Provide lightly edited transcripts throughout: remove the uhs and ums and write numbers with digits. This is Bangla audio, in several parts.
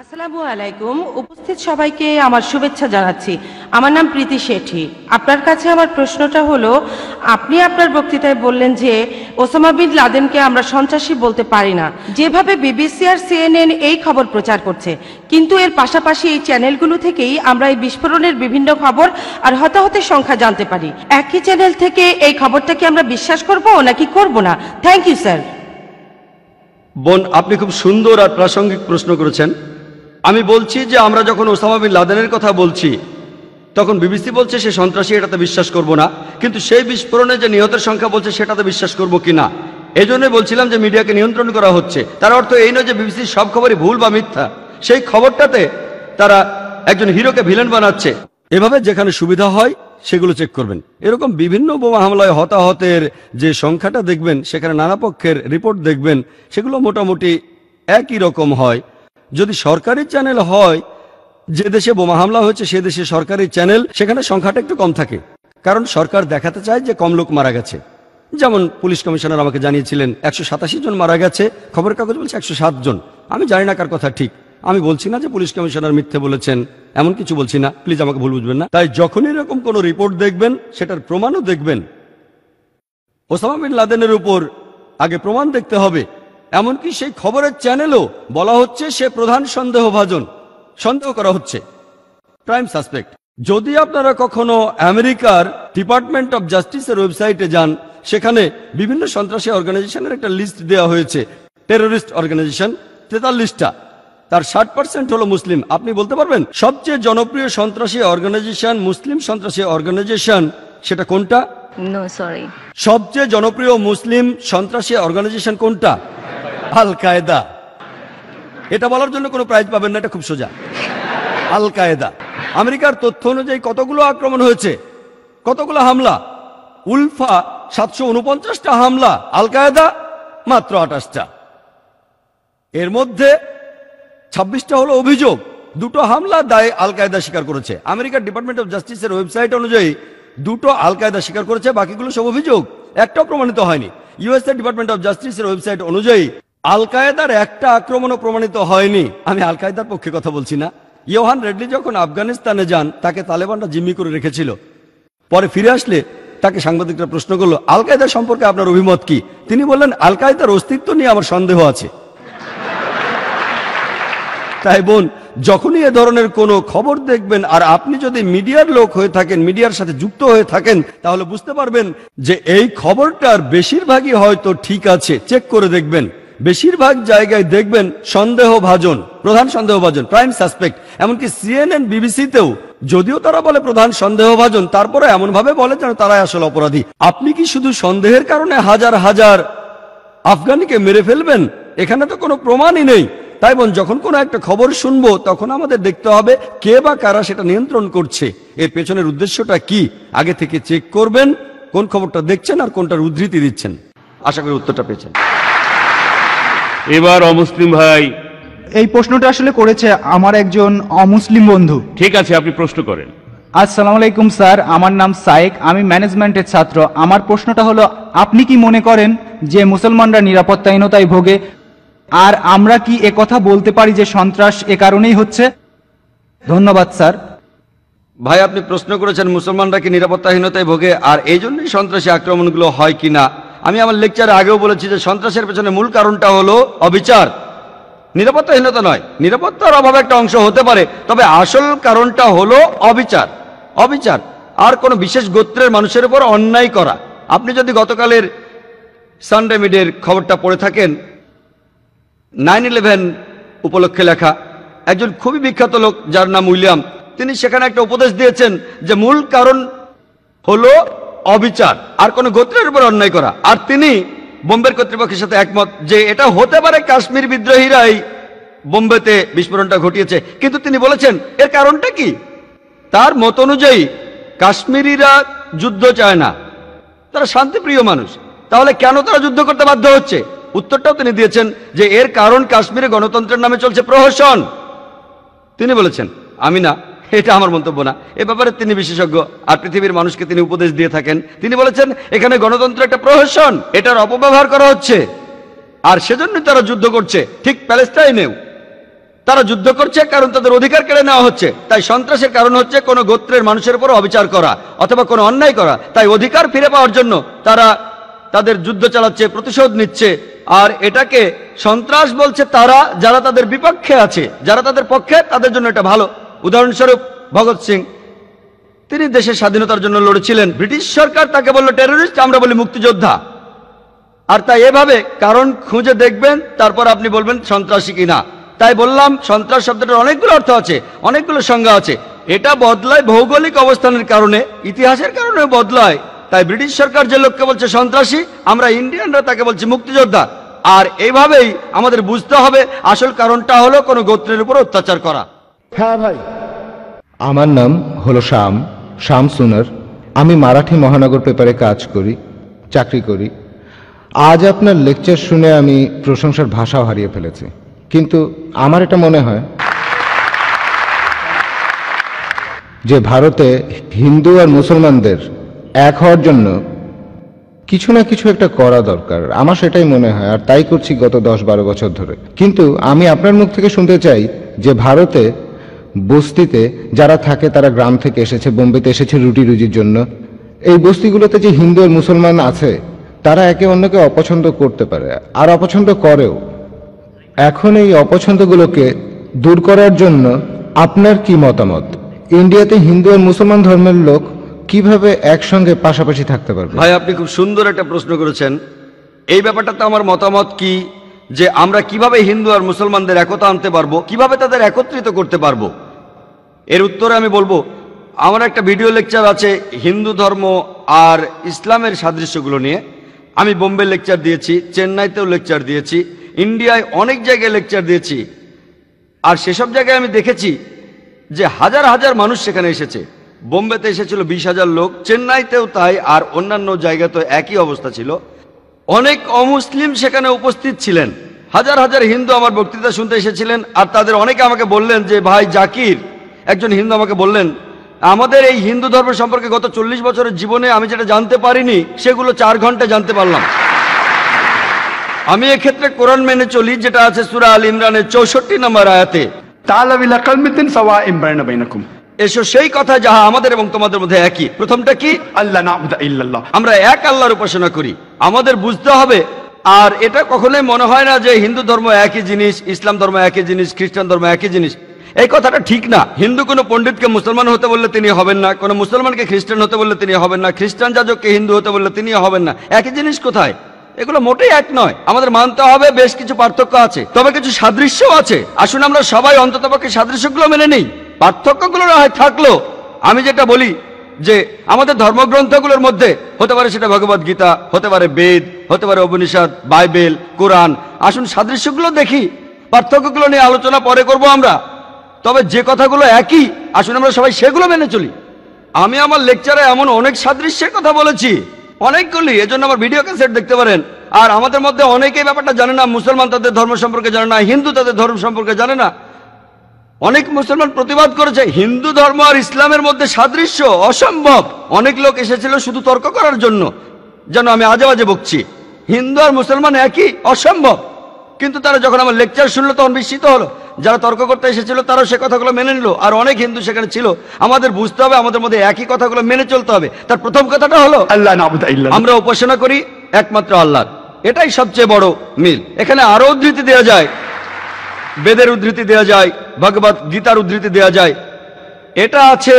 আসসালামু আলাইকুম। উপস্থিত সবাইকে আমার শুভেচ্ছা জানাচ্ছি। আমার নাম প্রীতি শেঠি। আপনার কাছে আমার প্রশ্নটা হলো, আপনি আপনার বক্তৃতায় বললেন যে ওসামা বিন লাদেনকে আমরা সন্ত্রাসী বলতে পারি না, যেভাবে বিবিসি আর সিএনএন এই খবর প্রচার করছে, কিন্তু এর পাশাপাশি এই চ্যানেলগুলো থেকেই আমরা এই বিস্ফোরণের বিভিন্ন খবর আর হতাহতের সংখ্যা জানতে পারি। একই চ্যানেল থেকে এই খবরটা কি আমরা বিশ্বাস করব নাকি করব না? Thank you sir. বোন, আপনি খুব সুন্দর আর প্রাসঙ্গিক প্রশ্ন করেছেন। আমি বলছি যে আমরা যখন ওসামা বিন লাদেনের কথা বলছি তখন বিবিসি বলছে সে সন্ত্রাসী, এটাতে বিশ্বাস করব না, কিন্তু সেই বিস্ফোরণে যে নিহতের সংখ্যা বলছে সেটাতে বিশ্বাস করব কিনা। এই জন্যই বলছিলাম যে মিডিয়াকে নিয়ন্ত্রণ করা হচ্ছে। তার অর্থ এই নয় যে বিবিসির সব খবরই ভুল বা মিথ্যা। সেই খবরটাতে তারা একজন হিরোকে ভিলেন বানাচ্ছে। এভাবে যেখানে সুবিধা হয় সেগুলো চেক করবেন। এরকম বিভিন্ন বোমা হামলায় হতাহতের যে সংখ্যাটা দেখবেন, সেখানে নানা পক্ষের রিপোর্ট দেখবেন, সেগুলো মোটামুটি একই রকম হয়। যদি সরকারি চ্যানেল হয়, যে দেশে বোমা হামলা হয়েছে সে দেশে সরকারি চ্যানেল, সেখানে সংখ্যাটা একটু কম থাকে, কারণ সরকার দেখাতে চায় যে কম লোক মারা গেছে। যেমন পুলিশ কমিশনার আমাকে জানিয়েছিলেন 187 জন মারা গেছে, খবরের কাগজ বলছে 107 জন। আমি জানি না কার কথা ঠিক। আমি বলছি না যে পুলিশ কমিশনার মিথ্যে বলেছেন, এমন কিছু বলছি না, প্লিজ আমাকে ভুল বুঝবেন না। তাই যখন এরকম কোনো রিপোর্ট দেখবেন, সেটার প্রমাণও দেখবেন। ওসামা বিন লাদেনের উপর আগে প্রমাণ দেখতে হবে। এমনকি সেই খবরের চ্যানেলও বলা হচ্ছে সে প্রধান সন্দেহভাজন, সন্দেহ করা হচ্ছে, প্রাইম সাসপেক্ট। যদি আপনারা কখনো আমেরিকার ডিপার্টমেন্ট অফ জাস্টিসের ওয়েবসাইটে যান, সেখানে বিভিন্ন সন্ত্রাসী অর্গানাইজেশনের একটা লিস্ট দেওয়া হয়েছে, টেরোরিস্ট অর্গানাইজেশন 43টা, তার 60% হলো মুসলিম। আপনি বলতে পারবেন সবচেয়ে জনপ্রিয় সন্ত্রাসী অর্গানাইজেশন, মুসলিম সন্ত্রাসী অর্গানাইজেশন সেটা কোনটা? No sorry. সবচেয়ে জনপ্রিয় মুসলিম সন্ত্রাসী অর্গানাইজেশন কোনটা? আল কায়দা। এটা বলার জন্য কোনো প্রাইজ পাবেন না, এটা খুব সোজা। আল কায়দা। আমেরিকার তথ্য অনুযায়ী কতগুলো আক্রমণ হয়েছে, কতগুলো হামলা? উলফা 749টা হামলা, আল কায়দা মাত্র 28টা। এর মধ্যে 26টা হলো অভিযোগ, 2টো হামলা দায় আল কায়দা স্বীকার করেছে। আমেরিকার ডিপার্টমেন্ট অফ জাস্টিসের ওয়েবসাইট অনুযায়ী 2টো আল কায়দা স্বীকার করেছে, বাকিগুলো সব অভিযোগ, একটাও প্রমাণিত হয়নি। ইউএসএ ডিপার্টমেন্ট অফ জাস্টিসের ওয়েবসাইট অনুযায়ী আল কায়দার একটা আক্রমণও প্রমাণিত হয়নি। আমি আল কায়দার পক্ষে কথা বলছি না। ইয়োহান রেডলি যখন আফগানিস্তানে যান, তাকে তালেবানরা জিম্মি করে রেখেছিল। পরে ফিরে আসলে তাকে সাংবাদিকরা প্রশ্ন করলো, আল কায়দা সম্পর্কে আপনার অভিমত কি? তিনি বললেন, আল কায়দার অস্তিত্ব নিয়ে আমার সন্দেহ আছে। তাই বোন, যখনই এ ধরনের কোনো খবর দেখবেন, আর আপনি যদি মিডিয়ার লোক হয়ে থাকেন, মিডিয়ার সাথে যুক্ত হয়ে থাকেন, তাহলে বুঝতে পারবেন যে এই খবরটার বেশিরভাগই হয়তো ঠিক আছে। চেক করে দেখবেন, বেশিরভাগ জায়গায় দেখবেন সন্দেহভাজন, প্রধান সন্দেহভাজন, প্রাইম সাসপেক্ট। এমনকি সিএনএন, বিবিসিতেও যদিও তারা বলে প্রধান সন্দেহভাজন, তারপরে এমন ভাবে বলে যেন তারাই আসলে অপরাধী। আপনি কি শুধু সন্দেহের কারণে হাজার হাজার আফগানিকে মেরে ফেলবেন? এখানে তো কোনো প্রমাণই নেই। তাই বোন, যখন কোনো একটা খবর শুনবো, তখন আমাদের দেখতে হবে কে বা কারা সেটা নিয়ন্ত্রণ করছে, এর পেছনের উদ্দেশ্যটা কি। আগে থেকে চেক করবেন কোন খবরটা দেখছেন আর কোনটার উদ্ধৃতি দিচ্ছেন। আশা করি উত্তরটা পেয়েছেন। এবার অমুসলিম ভাই। এই প্রশ্নটা আসলে করেছে আমার একজন অমুসলিম বন্ধু। ঠিক আছে, আপনি প্রশ্ন করেন। আসসালামু আলাইকুম স্যার, আমার নাম সায়েক, আমি ম্যানেজমেন্টের ছাত্র। আমার প্রশ্নটা হলো, আপনি কি মনে করেন যে মুসলমানরা নিরাপত্তাহীনতায় ভোগে, আর আমরা কি একথা বলতে পারি যে সন্ত্রাস এ কারণেই হচ্ছে? ধন্যবাদ স্যার। ভাই, আপনি প্রশ্ন করেছেন মুসলমানরা কি নিরাপত্তাহীনতায় ভোগে আর এই জন্যই সন্ত্রাসী আক্রমণগুলো হয় কিনা। আমি আমার লেকচারে আগেও বলেছি যে সন্ত্রাসের পেছনে মূল কারণটা হলো অবিচার, নিরাপত্তাহীনতা নয়। নিরাপত্তার অভাবে একটা অংশ হতে পারে, তবে আসল কারণটা হলো অবিচার। অবিচার আর কোনো বিশেষ গোত্রের মানুষের উপর অন্যায় করা। আপনি যদি গতকালের সানডে মিডের খবরটা পড়ে থাকেন, 9/11 উপলক্ষে লেখা, একজন খুবই বিখ্যাত লোক যার নাম উইলিয়াম, তিনি সেখানে একটা উপদেশ দিয়েছেন যে মূল কারণ হলো অবিচার আর কোনো গোত্রের উপর অন্যায় করা। আর তিনি বোম্বের কর্তৃপক্ষের সাথে একমত যে এটা হতে পারে কাশ্মীর বিদ্রোহীরাই বোম্বেতে বিস্ফোরণটা ঘটিয়েছে, কিন্তু তিনি বলেছেন এর কারণটা কি। তার মত অনুযায়ী কাশ্মীরিরা যুদ্ধ চায় না, তারা শান্তিপ্রিয় মানুষ, তাহলে কেন তারা যুদ্ধ করতে বাধ্য হচ্ছে? উত্তরটাও তিনি দিয়েছেন যে এর কারণ কাশ্মীরে গণতন্ত্রের নামে চলছে প্রহসন। তিনি বলেছেন, আমি না, এটা আমার মন্তব্য না, এ ব্যাপারে তিনি বিশেষজ্ঞ আর পৃথিবীর মানুষকে তিনি উপদেশ দিয়ে থাকেন। তিনি বলেছেন এখানে গণতন্ত্র একটা প্রহসন, এটার অপব্যবহার করা হচ্ছে আর সেজন্য তারা যুদ্ধ করছে, ঠিক প্যালেস্টাইনেও। তারা যুদ্ধ করছে কারণ তাদের অধিকার কেড়ে নেওয়া হচ্ছে। তাই সন্ত্রাসের কারণ হচ্ছে কোনো গোত্রের মানুষের উপর অবিচার করা অথবা কোনো অন্যায় করা। তাই অধিকার ফিরে পাওয়ার জন্য তারা তাদের যুদ্ধ চালাচ্ছে, প্রতিশোধ নিচ্ছে। আর এটাকে সন্ত্রাস বলছে তারা যারা তাদের বিপক্ষে আছে। যারা তাদের পক্ষে তাদের জন্য এটা ভালো। উদাহরণস্বরূপ ভগৎ সিং, তিনি দেশের স্বাধীনতার জন্য লড়েছিলেন। ব্রিটিশ সরকার তাকে বলল টেররিস্ট, আমরা বলি মুক্তিযোদ্ধা। আর তাই এভাবে কারণ খুঁজে দেখবেন, তারপর আপনি বলবেন সন্ত্রাসী কিনা। তাই বললাম সন্ত্রাস শব্দটার অনেকগুলো অর্থ আছে, অনেকগুলো সংজ্ঞা আছে। এটা বদলায় ভৌগোলিক অবস্থানের কারণে, ইতিহাসের কারণে বদলায়। তাই ব্রিটিশ সরকার যে লোককে বলছে সন্ত্রাসী, আমরা ইন্ডিয়ানরা তাকে বলছি মুক্তিযোদ্ধা। আর এইভাবেই আমাদের বুঝতে হবে আসল কারণটা হলো কোনো গোত্রের উপর অত্যাচার করা। হ্যাঁ ভাই, আমার নাম হলো শাম সুনার। আমি মারাঠি মহানগর পেপারে কাজ করি, চাকরি করি। আজ আপনার লেকচার শুনে আমি প্রশংসার ভাষাও হারিয়ে ফেলেছি। কিন্তু আমার এটা মনে হয় যে ভারতে হিন্দু আর মুসলমানদের এক হওয়ার জন্য কিছু না কিছু একটা করা দরকার। আমার সেটাই মনে হয়, আর তাই করছি গত 10-12 বছর ধরে। কিন্তু আমি আপনার মুখ থেকে শুনতে চাই যে ভারতে বস্তিতে যারা থাকে তারা গ্রাম থেকে এসেছে, বোম্বেতে এসেছে রুটি রুজির জন্য। এই বস্তিগুলোতে যে হিন্দু আর মুসলমান আছে তারা একে অন্যকে অপছন্দ করতে পারে আর অপছন্দ করেও। এখন এই অপছন্দগুলোকে দূর করার জন্য আপনার কি মতামত? ইন্ডিয়াতে হিন্দু আর মুসলমান ধর্মের লোক কিভাবে একসঙ্গে পাশাপাশি থাকতে পারবে? ভাই, আপনি খুব সুন্দর একটা প্রশ্ন করেছেন। এই ব্যাপারটাতে আমার মতামত কি যে আমরা কিভাবে হিন্দু আর মুসলমানদের একতা আনতে পারবো, কিভাবে তাদের একত্রিত করতে পারবো। এর উত্তরে আমি বলবো, আমার একটা ভিডিও লেকচার আছে হিন্দু ধর্ম আর ইসলামের সাদৃশ্যগুলো নিয়ে। আমি বোম্বে লেকচার দিয়েছি, চেন্নাইতেও লেকচার দিয়েছি, ইন্ডিয়ায় অনেক জায়গায় লেকচার দিয়েছি। আর সেসব জায়গায় আমি দেখেছি যে হাজার হাজার মানুষ সেখানে এসেছে। বোম্বেতে এসেছিল 20,000 লোক, চেন্নাইতেও তাই, আর অন্যান্য জায়গাতেও একই অবস্থা ছিল। অনেক অমুসলিম সেখানে উপস্থিত ছিলেন। হাজার হাজার হিন্দু আমার বক্তৃতা শুনতে এসেছিলেন। আর তাদের অনেকে আমাকে বললেন যে ভাই জাকির, একজন হিন্দু আমাকে বললেন, আমাদের এই হিন্দু ধর্ম সম্পর্কে গত 40 বছরের জীবনে আমি যেটা জানতে পারিনি সেগুলো 4 ঘন্টায় জানতে পারলাম। আমি এক্ষেত্রে কোরআন মেনে চলি, যেটা আছে সূরা আল ইমরানের 64 নম্বর আয়াতে, তাআলাউ ইলা কালিমাতিন সাওয়াইন বাইনাকুম। এসো সেই কথা যাহা আমাদের এবং তোমাদের মধ্যে একই। প্রথমটা কি? আল্লাহ না'বুদু ইল্লাল্লাহ, আমরা এক আল্লাহর উপাসনা করি। আমাদের বুঝতে হবে, আর এটা কখনোই মনে হয় না যে হিন্দু ধর্ম একই জিনিস, ইসলাম ধর্ম একই জিনিস, খ্রিস্টান ধর্ম একই জিনিস। এই কথাটা ঠিক না। হিন্দু কোনো পণ্ডিতকে মুসলমান হতে বললে তিনি হবেন না, কোনো মুসলমানকে খ্রিস্টান হতে বললে তিনি হবেন না, খ্রিস্টান যাজককে হিন্দু হতে বললে তিনি হবেন না। একই জিনিস কোথায়? এগুলো মোটেই এক নয়। আমাদের মানতে হবে বেশ কিছু পার্থক্য আছে, তবে কিছু সাদৃশ্যও আছে। আসুন আমরা সবাই অন্ততপক্ষে সাদৃশ্যগুলো মেনে নেই। পার্থক্যগুলো না হয় থাকলো, আমি যেটা বলি যে আমাদের ধর্মগ্রন্থগুলোর মধ্যে হতে পারে সেটা ভগবদ গীতা, হতে পারে বেদ, হতে পারে উপনিষদ, বাইবেল, কোরআন। আসুন সাদৃশ্যগুলো দেখি, পার্থক্যগুলো নিয়ে আলোচনা পরে করব আমরা। তবে যে কথাগুলো একই, আসুন আমরা সবাই সেগুলো মেনে চলি। আমি আমার লেকচারে এমন অনেক সাদৃশ্যের কথা বলেছি, অনেকগুলি। এজন্য আমার ভিডিও ক্যাসেট দেখতে পারেন। আর আমাদের মধ্যে অনেকেই ব্যাপারটা জানে না। মুসলমান তাদের ধর্ম সম্পর্কে জানে না, হিন্দু তাদের ধর্ম সম্পর্কে জানে না। অনেক মুসলমান প্রতিবাদ করেছে হিন্দু ধর্ম আর ইসলামের মধ্যে সাদৃশ্য অসম্ভব। অনেক লোক এসেছিল শুধু তর্ক করার জন্য, যেন আমি আজে বাজে বকছি। হিন্দু আর মুসলমান একই, অসম্ভব। কিন্তু তারা যখন আমার লেকচার শুনলো তখন বিস্মিত হলো। যারা তর্ক করতে এসেছিল তারাও সে কথাগুলো মেনে নিল। আর অনেক হিন্দু সেখানে ছিল। আমাদের বুঝতে হবে আমাদের মধ্যে একই কথাগুলো মেনে চলতে হবে। তার প্রথম কথাটা হলো আল্লাহ না'বুদু ইল্লাল্লাহ, আমরা উপাসনা করি একমাত্র আল্লাহর। এটাই সবচেয়ে বড় মিল। এখানে আরো উদ্ধৃতি দেওয়া যায়, বেদের উদ্ধৃতি দেওয়া যায়, ভগবত গীতার উদ্ধৃতি দেওয়া যায়। এটা আছে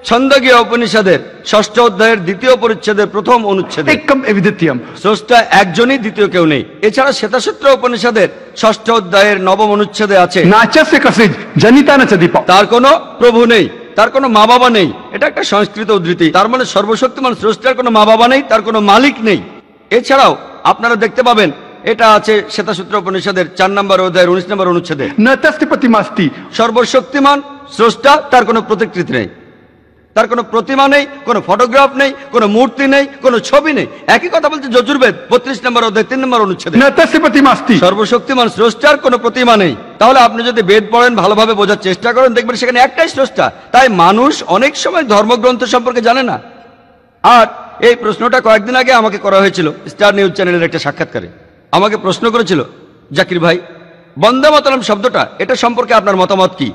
ছন্দগীয় উপনিষদের 6ষ্ঠ অধ্যায়ের 2য় পরিচ্ছেদের 1ম অনুচ্ছেদে। একম এবিদিত্যম, স্রষ্টা একজনই, দ্বিতীয় কেউ নেই। এছাড়া শ্বেতাসূত্র উপনিষদের 6ষ্ঠ অধ্যায়ের 9ম অনুচ্ছেদে আছে, নাচসে কসিজ জনিতা নাচ দীপ, তার কোনো প্রভু নেই, তার কোনো মা বাবা নেই। এটা একটা সংস্কৃত উদ্ধৃতি। তার মানে সর্বশক্তিমান স্রষ্টার কোনো মা বাবা নেই, তার কোনো মালিক নেই। এছাড়াও আপনারা দেখতে পাবেন, এটা আছে শ্বেতাসূত্র উপনিষদের 4 নম্বর অধ্যায়ের 19 নম্বর অনুচ্ছেদে, নতস্তি প্রতিমাস্তি, সর্বশক্তিমান স্রষ্টা, তার কোনো প্রতিকৃতি নেই, তার কোনো প্রতিমা নেই, কোনো ফটোগ্রাফ নেই, কোনো মূর্তি নেই, কোনো ছবি নেই। একই কথা বলছে যজুর্বেদ 32 নম্বর অধ্যায় 3 নম্বর অনুচ্ছেদে, নতস্তি প্রতিমাস্তি, সর্বশক্তিমান স্রষ্টার কোনো প্রতিমা নেই। তাহলে আপনি যদি বেদ পড়েন, ভালোভাবে বোঝার চেষ্টা করেন, দেখবেন সেখানে একটাই স্রষ্টা। তাই মানুষ অনেক সময় ধর্মগ্রন্থ সম্পর্কে জানে না। আর এই প্রশ্নটা কয়েকদিন আগে আমাকে করা হয়েছিল স্টার নিউজ চ্যানেলের একটা সাক্ষাৎকারে। আমাকে প্রশ্ন করেছিল, জাকির ভাই বন্দে মাতরম শব্দটা, এটা সম্পর্কে আপনার মতামত কি?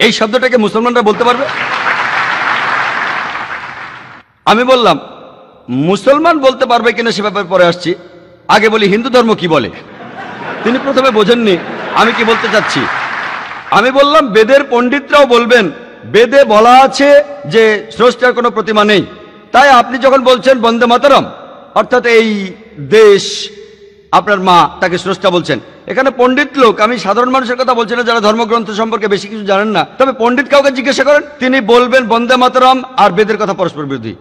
এই শব্দটাকে মুসলমানরা বলতে পারবে? আমি বললাম মুসলমান বলতে পারবে কিনা সে ব্যাপারে পরে আসছি, আগে বলি হিন্দু ধর্ম কি বলে। তিনি প্রথমে বোঝেননি আমি কি বলতে চাচ্ছি। আমি বললাম বেদের পণ্ডিতরাও বলবেন, বেদে বলা আছে যে স্রষ্টার কোনো প্রতিমা নেই। তাই আপনি যখন বলছেন বন্দে মাতরম, অর্থাৎ এই দেশ আপনার মা, তাকে স্রষ্টা বলছেন। এখানে পণ্ডিত লোক, আমি সাধারণ মানুষের কথা বলছি না যারা ধর্মগ্রন্থ সম্পর্কে বেশি কিছু জানেন না, তবে পণ্ডিত কাউকে জিজ্ঞাসা করেন, তিনি বলবেন বন্দে মাতরম আর বেদের কথা পরস্পর বিরোধী।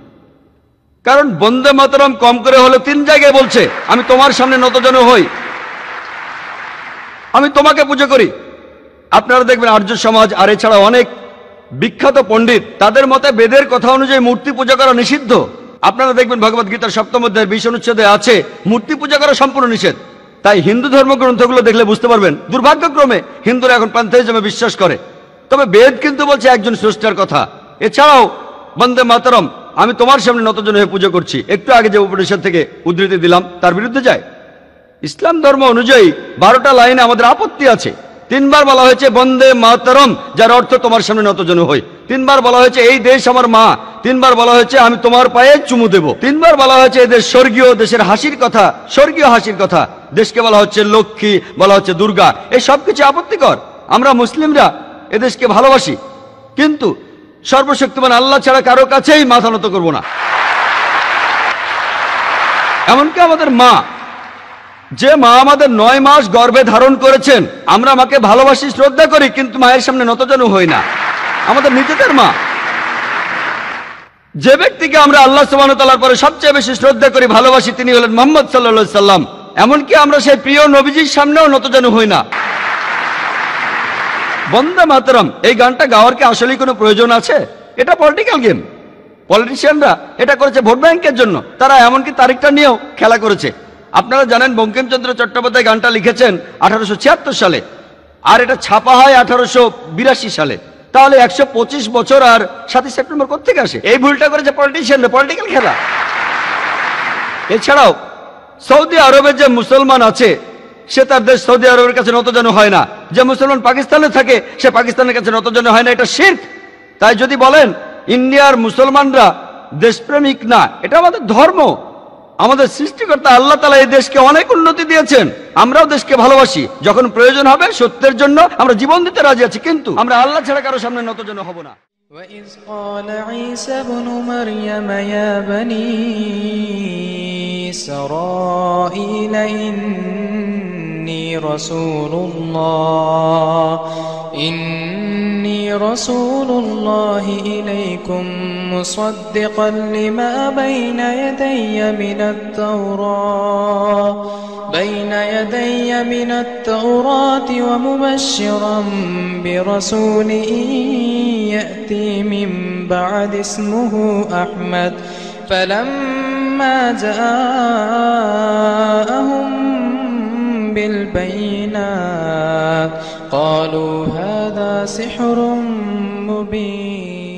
কারণ বন্দে মাতরম কম করে হলো 3 জায়গায় বলছে আমি তোমার সামনে নতজানু হই, আমি তোমাকে পুজো করি। আপনারা দেখবেন আর্য সমাজ আর এছাড়া অনেক বিখ্যাত পণ্ডিত, তাদের মতে বেদের কথা অনুযায়ী মূর্তি পূজা করা নিষিদ্ধ। আপনারা দেখবেন ভগবদ গীতার 7ম অধ্যায়ের 20 অনুচ্ছেদে আছে মূর্তি পূজা করা সম্পূর্ণ নিষেধ। তাই হিন্দু ধর্মগ্রন্থগুলো দেখলে বুঝতে পারবেন দুর্ভাগ্যক্রমে হিন্দুরা এখন প্যান্থেইজমে বিশ্বাস করে, তবে বেদ কিন্তু বলছে একজন স্রষ্টার কথা। এছাড়াও বন্দে মাতরম আমি তোমার সামনে নতজন হয়ে পুজো করছি, একটু আগে যে উপনিষদ থেকে উদ্ধৃতি দিলাম তার বিরুদ্ধে যায়। ইসলাম ধর্ম অনুযায়ী 12টা লাইনে আমাদের আপত্তি আছে। 3 বার বলা হয়েছে বন্দে মাতরম, যার অর্থ তোমার সামনে নতজানু হই। 3 বার বলা হয়েছে এই দেশ আমার মা। 3 বার বলা হয়েছে আমি তোমার পায়ে চুমু দেব। 3 বার বলা হয়েছে এই দেশ স্বর্গীয়, দেশের হাসির কথা, স্বর্গীয় হাসির কথা। দেশকে বলা হচ্ছে লক্ষ্মী, বলা হচ্ছে দুর্গা। এই সব কিছু আপত্তিকর। আমরা মুসলিমরা এদেশকে ভালোবাসি, কিন্তু সর্বশক্তিমান আল্লাহ ছাড়া কারো কাছেই মাথা নত করব না। এমনকি আমাদের মা, যে মা আমাদের 9 মাস গর্ভে ধারণ করেছেন, আমরা মাকে ভালোবাসি, শ্রদ্ধা করি, কিন্তু মায়ের সামনে নতজানু হই না। আমাদের নিজেদের মা। যে ব্যক্তিকে আমরা আল্লাহ সুবহানাহু ওয়া তাআলার পরে সবচেয়ে বেশি শ্রদ্ধা করি, ভালোবাসি, তিনি হলেন মুহাম্মদ সাল্লাল্লাহু আলাইহি সাল্লাম। এমনকি আমরা সেই প্রিয় নবীজির সামনেও নতজানু হই না। বন্দে মাতরম এই গানটা গাওয়ার কি আসলেই কোনো প্রয়োজন আছে? এটা পলিটিক্যাল গেম। পলিটিশিয়ানরা এটা করেছে ভোট ব্যাংকের জন্য। তারা এমনকি তারিখটা নিয়েও খেলা করেছে। আপনারা জানেন বঙ্কিমচন্দ্র চট্টোপাধ্যায় গানটা লিখেছেন 1876 সালে, আর এটা ছাপা হয় 1882 সালে। তাহলে 125 বছর আর 7 সেপ্টেম্বর কোত্থেকে আসে? এই ভুলটা করেছে পলিটিশিয়ানরা, পলিটিক্যাল খেলা। এছাড়াও সৌদি আরবের যে মুসলমান আছে, সে তার দেশ সৌদি আরবের কাছে নতজানু হয় না। যে মুসলমান পাকিস্তানে থাকে, সে পাকিস্তানের কাছে নতজানু হয় না। এটা শিরক। তাই যদি বলেন ইন্ডিয়ার মুসলমানরা দেশপ্রেমিক না, এটা আমাদের ধর্ম। আমাদের সৃষ্টিকর্তা আল্লাহ তাআলা এই দেশকে অনেক উন্নতি দিয়েছেন। আমরাও দেশকে ভালোবাসি। যখন প্রয়োজন হবে সত্যের জন্য আমরা জীবন দিতে রাজি আছি, কিন্তু আমরা আল্লাহ ছাড়া কারো সামনে নতজানু হব না। وَإِذْ قَالَ عِيسَى ابْنُ مَرْيَمَ يَا بَنِي إِسْرَائِيلَ إِنِّي رَسُولُ اللَّهِ إِلَيْكُمْ مُصَدِّقًا لِمَا بَيْنَ يَدَيَّ مِنَ التَّوْرَاةِ وَمُبَشِّرًا بِرَسُولٍ يَأْتِي مِن بَعْدِ اسْمُهُ أَحْمَدُ فَلَمَّا جَاءَهُم بِالْبَيِّنَاتِ قَالُوا هَذَا سِحْرٌ مُبِينٌ